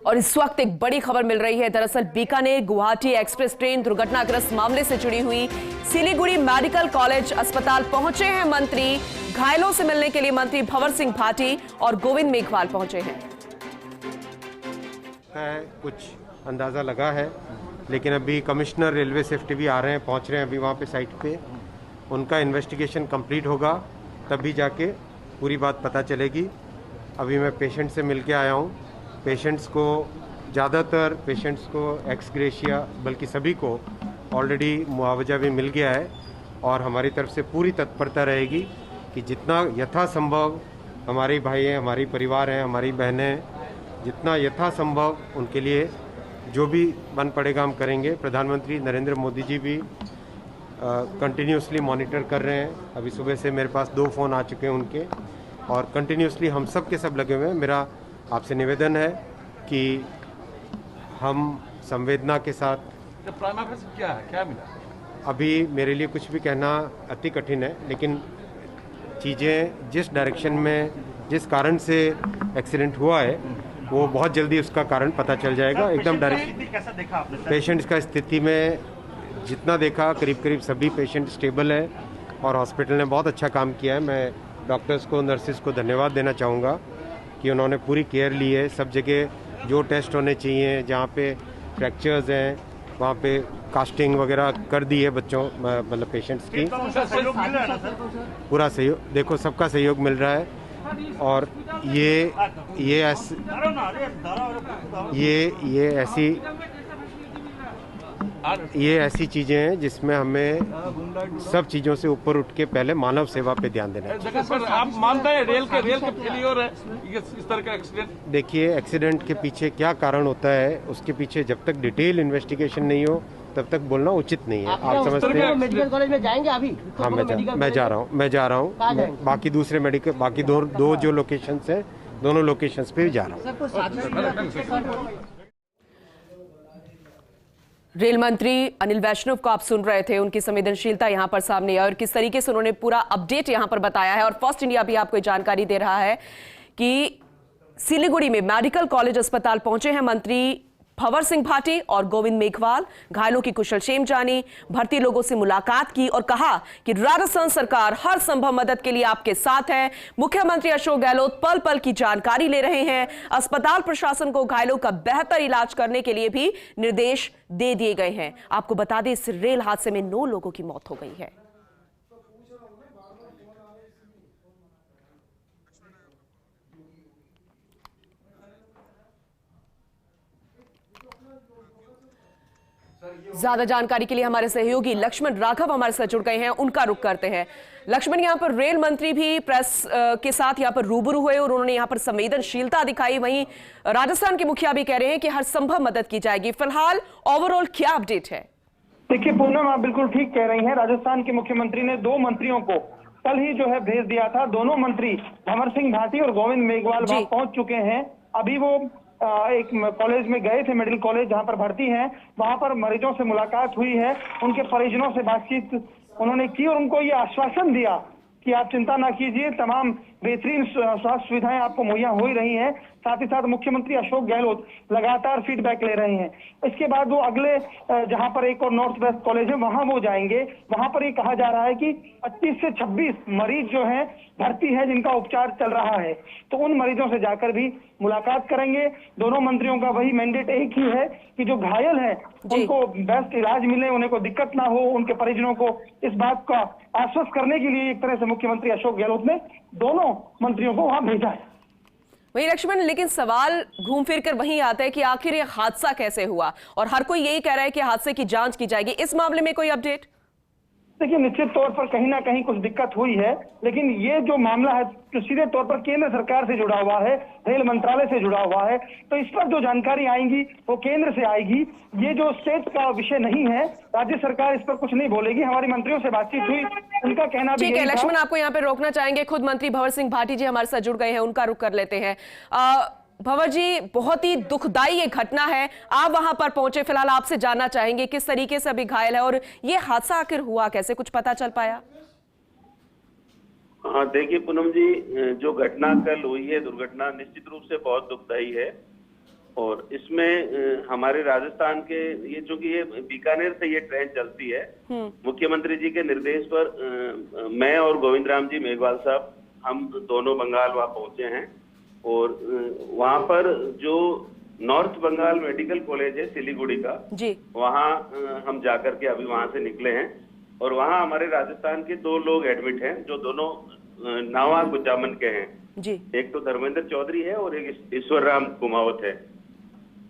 और इस वक्त एक बड़ी खबर मिल रही है। दरअसल बीकानेर गुवाहाटी एक्सप्रेस ट्रेन दुर्घटनाग्रस्त मामले से जुड़ी हुई सिलीगुड़ी मेडिकल कॉलेज अस्पताल पहुंचे हैं मंत्री। घायलों से मिलने के लिए मंत्री भंवर सिंह भाटी और गोविंद मेघवाल पहुंचे हैं। कुछ अंदाजा लगा है, लेकिन अभी कमिश्नर रेलवे सेफ्टी भी आ रहे हैं, पहुंच रहे हैं अभी वहां पे साइट पे। उनका इन्वेस्टिगेशन कंप्लीट होगा तभी जाके पूरी बात पता चलेगी। अभी मैं पेशेंट से मिल के आया हूँ। पेशेंट्स को, ज़्यादातर पेशेंट्स को एक्स ग्रेशिया, बल्कि सभी को ऑलरेडी मुआवजा भी मिल गया है और हमारी तरफ से पूरी तत्परता रहेगी कि जितना यथासंभव हमारे भाई हैं, हमारी परिवार हैं, हमारी बहनें हैं, जितना यथासंभव उनके लिए जो भी बन पड़ेगा हम करेंगे। प्रधानमंत्री नरेंद्र मोदी जी भी कंटिन्यूसली मॉनिटर कर रहे हैं। अभी सुबह से मेरे पास 2 फ़ोन आ चुके हैं उनके, और कंटिन्यूसली हम सब के सब लगे हुए हैं। मेरा आपसे निवेदन है कि हम संवेदना के साथ, क्या मिला अभी मेरे लिए कुछ भी कहना अति कठिन है, लेकिन चीज़ें जिस डायरेक्शन में, जिस कारण से एक्सीडेंट हुआ है वो बहुत जल्दी उसका कारण पता चल जाएगा। एकदम डायरेक्ट कैसा देखा आपने? पेशेंट्स का स्थिति में जितना देखा, करीब करीब सभी पेशेंट स्टेबल है और हॉस्पिटल ने बहुत अच्छा काम किया है। मैं डॉक्टर्स को, नर्सिस को धन्यवाद देना चाहूँगा कि उन्होंने पूरी केयर ली है। सब जगह जो टेस्ट होने चाहिए, जहाँ पे फ्रैक्चर्स हैं वहाँ पे कास्टिंग वगैरह कर दी है बच्चों, मतलब पेशेंट्स की। पूरा सहयोग, देखो सबका सहयोग मिल रहा है। और ये ऐसी चीजें हैं जिसमें हमें सब चीजों से ऊपर उठ के पहले मानव सेवा पे ध्यान देना चाहिए। सर, आप मानते हैं रेल के फेलियर है इस तरह का एक्सीडेंट? देखिए, एक्सीडेंट के पीछे क्या कारण होता है, उसके पीछे जब तक डिटेल इन्वेस्टिगेशन नहीं हो तब तक बोलना उचित नहीं है। आप समझते हैं? मेडिकल कॉलेज में जाएंगे अभी? हाँ, मैं जा रहा हूँ। बाकी दूसरे मेडिकल, बाकी दो जो लोकेशंस हैं, दोनों लोकेशंस पे भी जा रहा हूँ। रेल मंत्री अनिल वैष्णव को आप सुन रहे थे। उनकी संवेदनशीलता यहां पर सामने आई और किस तरीके से उन्होंने पूरा अपडेट यहां पर बताया है। और फर्स्ट इंडिया भी आपको जानकारी दे रहा है कि सिलीगुड़ी में मेडिकल कॉलेज अस्पताल पहुंचे हैं मंत्री भंवर सिंह भाटी और गोविंद मेघवाल। घायलों की कुशलक्षेम जानी, भर्ती लोगों से मुलाकात की और कहा कि राजस्थान सरकार हर संभव मदद के लिए आपके साथ है। मुख्यमंत्री अशोक गहलोत पल पल की जानकारी ले रहे हैं। अस्पताल प्रशासन को घायलों का बेहतर इलाज करने के लिए भी निर्देश दे दिए गए हैं। आपको बता दें, इस रेल हादसे में 9 लोगों की मौत हो गई है। ज्यादा जानकारी के लिए हमारे सहयोगी लक्ष्मण राघव हमारे साथ जुड़ गए हैं, उनका रुख करते हैं। लक्ष्मण, यहाँ पर रेल मंत्री भी प्रेस के साथ यहाँ पर रूबरू हुए और उन्होंने यहाँ पर संवेदनशीलता दिखाई। वहीं राजस्थान के मुखिया भी कह रहे हैं कि हर संभव मदद की जाएगी। फिलहाल ओवरऑल क्या अपडेट है? देखिए पूनम, आप बिल्कुल ठीक कह रही हैं। राजस्थान के मुख्यमंत्री ने 2 मंत्रियों को कल ही जो है भेज दिया था। दोनों मंत्री भंवर सिंह भाटी और गोविंद मेघवाल वहां पहुंच चुके हैं। अभी वो एक कॉलेज में गए थे, मेडिकल कॉलेज जहां पर भर्ती हैं। वहां पर मरीजों से मुलाकात हुई है, उनके परिजनों से बातचीत उन्होंने की और उनको ये आश्वासन दिया कि आप चिंता ना कीजिए, तमाम बेहतरीन स्वास्थ्य सुविधाएं आपको मुहैया हो ही रही हैं। साथ ही साथ मुख्यमंत्री अशोक गहलोत लगातार फीडबैक ले रहे हैं। इसके बाद वो अगले जहां पर एक और नॉर्थ वेस्ट कॉलेज है वहां वो जाएंगे। वहां पर ये कहा जा रहा है कि 25 से 26 मरीज जो हैं भर्ती है, जिनका उपचार चल रहा है। तो उन मरीजों से जाकर भी मुलाकात करेंगे। दोनों मंत्रियों का वही मैंडेट एक ही है कि जो घायल है उनको बेस्ट इलाज मिले, उन्हें कोई दिक्कत ना हो। उनके परिजनों को इस बात का आश्वस्त करने के लिए एक तरह से मुख्यमंत्री अशोक गहलोत ने दोनों मंत्रियों को वहां भेजा है। वही लक्ष्मण, लेकिन सवाल घूम फिर कर वहीं आता है कि आखिर ये हादसा कैसे हुआ, और हर कोई यही कह रहा है कि हादसे की जांच की जाएगी। इस मामले में कोई अपडेट? देखिए, निश्चित तौर पर कहीं ना कहीं कुछ दिक्कत हुई है, लेकिन ये जो मामला है जो सीधे तौर पर केंद्र सरकार से जुड़ा हुआ है, रेल मंत्रालय से जुड़ा हुआ है, तो इस पर जो जानकारी आएगी वो केंद्र से आएगी। ये जो स्टेट का विषय नहीं है, राज्य सरकार इस पर कुछ नहीं बोलेगी। हमारी मंत्रियों से बातचीत हुई, उनका कहना भी ठीक है। लक्ष्मण, आपको यहाँ पे रोकना चाहेंगे, खुद मंत्री भंवर सिंह भाटी जी हमारे साथ जुड़ गए हैं, उनका रुख कर लेते हैं। भंवर जी, बहुत ही दुखदाई ये घटना है, आप वहां पर पहुंचे, फिलहाल आपसे जानना चाहेंगे किस तरीके से अभी घायल है और ये हादसा आखिर हुआ कैसे, कुछ पता चल पाया? हाँ, देखिए पूनम जी, जो घटना कल हुई है, दुर्घटना निश्चित रूप से बहुत दुखदाई है और इसमें हमारे राजस्थान के ये चूंकि ये बीकानेर से ये ट्रेन चलती है, मुख्यमंत्री जी के निर्देश पर मैं और गोविंद राम जी मेघवाल साहब हम दोनों बंगाल वहाँ पहुंचे हैं। और वहाँ पर जो नॉर्थ बंगाल मेडिकल कॉलेज है सिलीगुड़ी का जी, वहाँ हम जाकर के अभी वहाँ से निकले हैं। और वहाँ हमारे राजस्थान के 2 लोग एडमिट हैं जो दोनों नावा गुज्जामन के हैं जी। एक तो धर्मेंद्र चौधरी है और एक ईश्वर राम कुमावत है।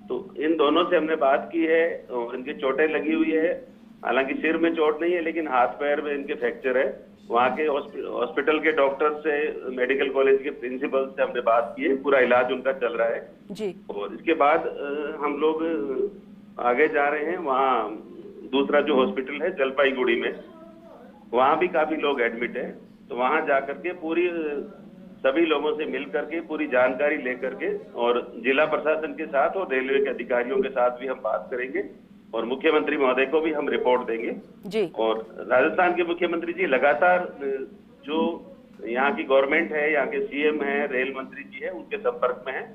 तो इन दोनों से हमने बात की है और इनकी चोटें लगी हुई है, हालांकि सिर में चोट नहीं है लेकिन हाथ पैर में इनके फ्रैक्चर है। वहाँ के हॉस्पिटल के डॉक्टर से, मेडिकल कॉलेज के प्रिंसिपल से हमने बात की है, पूरा इलाज उनका चल रहा है जी। और इसके बाद हम लोग आगे जा रहे हैं। वहाँ दूसरा जो हॉस्पिटल है जलपाईगुड़ी में, वहाँ भी काफी लोग एडमिट है। तो वहाँ जाकर के पूरी सभी लोगों से मिल करके पूरी जानकारी लेकर के और जिला प्रशासन के साथ और रेलवे के अधिकारियों के साथ भी हम बात करेंगे और मुख्यमंत्री महोदय को भी हम रिपोर्ट देंगे जी। और राजस्थान के मुख्यमंत्री जी लगातार जो यहाँ की गवर्नमेंट है, यहाँ के सीएम है, रेल मंत्री जी है, उनके संपर्क में है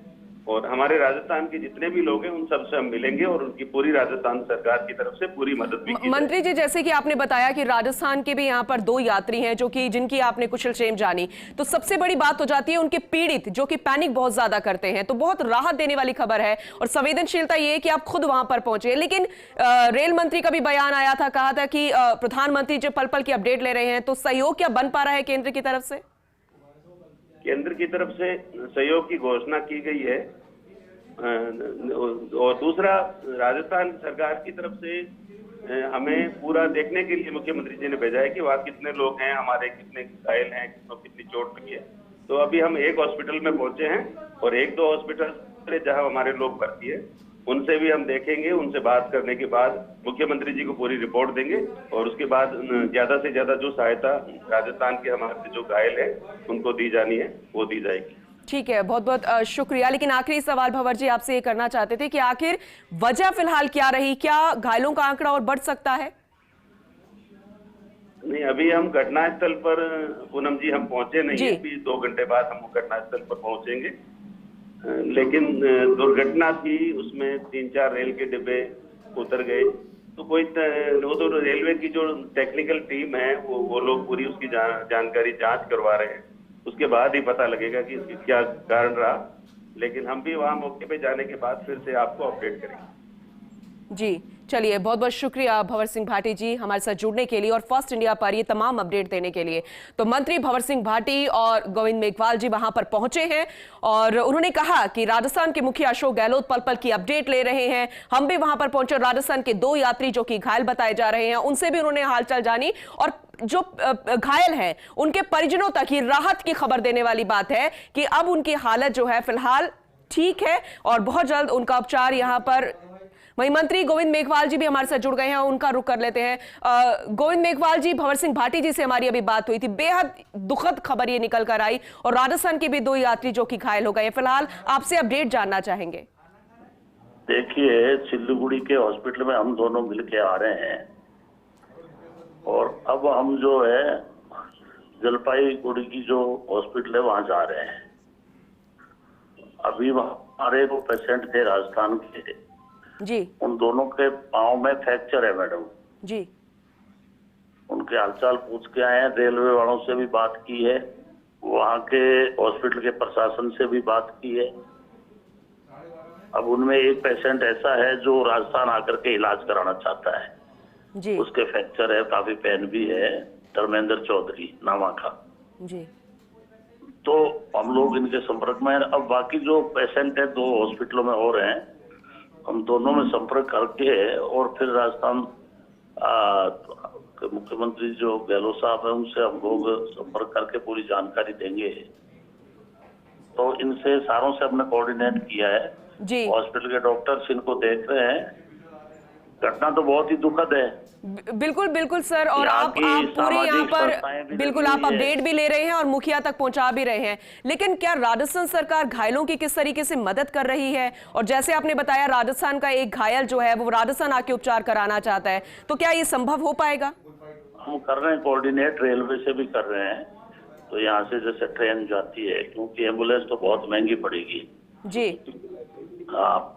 और हमारे राजस्थान के जितने भी लोग हैं उन सबसे हम मिलेंगे और उनकी पूरी राजस्थान सरकार की तरफ से पूरी मदद भी की मंत्री जी, जैसे कि आपने बताया कि राजस्थान के भी यहाँ पर 2 यात्री हैं जो कि जिनकी आपने कुशलक्षेम जानी, तो सबसे बड़ी बात हो जाती है उनके पीड़ित जो कि पैनिक बहुत ज्यादा करते हैं। तो बहुत राहत देने वाली खबर है और संवेदनशीलता ये है कि आप खुद वहां पर पहुंचे। लेकिन रेल मंत्री का भी बयान आया था, कहा था कि प्रधानमंत्री जो पल पल की अपडेट ले रहे हैं, तो सहयोग क्या बन पा रहा है केंद्र की तरफ से? केंद्र की तरफ से सहयोग की घोषणा की गई है और दूसरा राजस्थान सरकार की तरफ से हमें पूरा देखने के लिए मुख्यमंत्री जी ने भेजा है कि वहाँ कितने लोग हैं, हमारे कितने घायल हैं, कितनी चोट लगी है। तो अभी हम एक हॉस्पिटल में पहुंचे हैं और 1-2 हॉस्पिटल जहां हमारे लोग भर्ती है उनसे भी हम देखेंगे। उनसे बात करने के बाद मुख्यमंत्री जी को पूरी रिपोर्ट देंगे और उसके बाद ज्यादा से ज्यादा जो सहायता राजस्थान के हमारे जो घायल है उनको दी जानी है वो दी जाएगी। ठीक है, बहुत बहुत शुक्रिया। लेकिन आखिरी सवाल भंवर जी आपसे ये करना चाहते थे कि आखिर वजह फिलहाल क्या रही, क्या घायलों का आंकड़ा और बढ़ सकता है? नहीं, अभी हम घटनास्थल पर पूनम जी हम पहुंचे नहीं है, अभी 2 घंटे बाद हम घटनास्थल पर पहुंचेंगे। लेकिन दुर्घटना थी, उसमें 3-4 रेल के डिब्बे उतर गए। तो कोई वो तो रेलवे की जो टेक्निकल टीम है वो लोग पूरी उसकी जानकारी जांच करवा रहे हैं, उसके बाद ही पता लगेगा कि इसकी क्या कारण रहा। लेकिन हम भी वहां मौके पे जाने के बाद फिर से आपको अपडेट करेंगे। जी, चलिए, बहुत बहुत शुक्रिया भंवर सिंह भाटी जी हमारे साथ जुड़ने के लिए और फर्स्ट इंडिया पर ये तमाम अपडेट देने के लिए। तो मंत्री भंवर सिंह भाटी और गोविंद मेघवाल जी वहां पर पहुंचे हैं और उन्होंने कहा कि राजस्थान के मुखिया अशोक गहलोत पल पल की अपडेट ले रहे हैं। हम भी वहां पर पहुंचे, राजस्थान के 2 यात्री जो कि घायल बताए जा रहे हैं उनसे भी उन्होंने हालचाल जानी और जो घायल हैं उनके परिजनों तक ही राहत की खबर देने वाली बात है कि अब उनकी हालत जो है फिलहाल ठीक है और बहुत जल्द उनका उपचार यहां पर। वहीं मंत्री गोविंद मेघवाल जी भी हमारे साथ जुड़ गए हैं, उनका रुख कर लेते हैं। गोविंद मेघवाल जी, भंवर सिंह भाटी जी से हमारी अभी बात हुई थी, बेहद दुखद खबर ये निकल कर आई और राजस्थान के भी 2 यात्री जो कि घायल हो गए। फिलहाल आपसे अपडेट जानना चाहेंगे। देखिए, सिलीगुड़ी के हॉस्पिटल में हम दोनों मिलके आ रहे हैं और अब हम जो है जलपाईगुड़ी की जो हॉस्पिटल है वहां जा रहे हैं। अभी हमारे 2 पेशेंट थे राजस्थान के जी, उन दोनों के पांव में फ्रैक्चर है मैडम जी। उनके हालचाल पूछ के आए हैं, रेलवे वालों से भी बात की है, वहाँ के हॉस्पिटल के प्रशासन से भी बात की है। अब उनमें एक पेशेंट ऐसा है जो राजस्थान आकर के इलाज कराना चाहता है जी, उसके फ्रैक्चर है, काफी पेन भी है, धर्मेंद्र चौधरी नामा का। जी, तो हम लोग इनके संपर्क में हैं। अब बाकी जो पेशेंट है 2 हॉस्पिटलों में हो रहे हैं, हम दोनों में संपर्क करके और फिर राजस्थान मुख्यमंत्री जो गहलोत साहब है उनसे हम लोग संपर्क करके पूरी जानकारी देंगे। तो इनसे सारों से हमने कोऑर्डिनेट किया है जी। हॉस्पिटल के डॉक्टर्स इनको देख रहे हैं। घटना तो बहुत ही दुखद है। बिल्कुल बिल्कुल सर, और आप पूरे यहाँ पर बिल्कुल आप अपडेट भी ले रहे हैं और मुखिया तक पहुंचा भी रहे हैं। लेकिन क्या राजस्थान सरकार घायलों की किस तरीके से मदद कर रही है? और जैसे आपने बताया राजस्थान का एक घायल जो है वो राजस्थान आके उपचार कराना चाहता है, तो क्या ये संभव हो पाएगा? हम कर रहे हैं, कोऑर्डिनेट रेलवे से भी कर रहे हैं। तो यहाँ से जैसे ट्रेन जाती है, क्योंकि एम्बुलेंस तो बहुत महंगी पड़ेगी जी,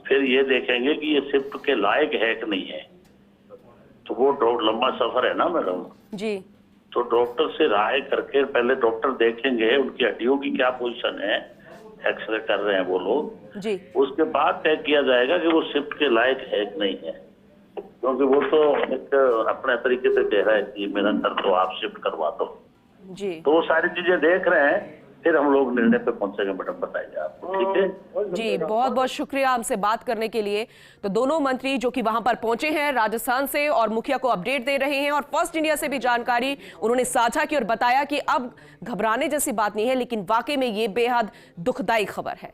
फिर ये देखेंगे कि ये शिफ्ट के लायक है कि नहीं है। तो वो लंबा सफर है ना मैडम जी। तो डॉक्टर से राय करके पहले डॉक्टर देखेंगे उनकी हड्डियों की क्या पोजीशन है, एक्सरे कर रहे हैं वो लोग जी। उसके बाद तय किया जाएगा कि वो शिफ्ट के लायक है कि नहीं है। क्योंकि वो तो एक अपने तरीके से कह रहा है कि मेरा कर दो, आप शिफ्ट करवा दो। जी। तो वो सारी चीजें देख रहे हैं, फिर हम लोग निर्णय पे पहुंचेंगे। मैडम बताइए आपको, ठीक है जी, बहुत बहुत शुक्रिया हमसे बात करने के लिए। तो दोनों मंत्री जो कि वहां पर पहुंचे हैं राजस्थान से और मुखिया को अपडेट दे रहे हैं और फर्स्ट इंडिया से भी जानकारी उन्होंने साझा की और बताया कि अब घबराने जैसी बात नहीं है, लेकिन वाकई में ये बेहद दुखदाई खबर है।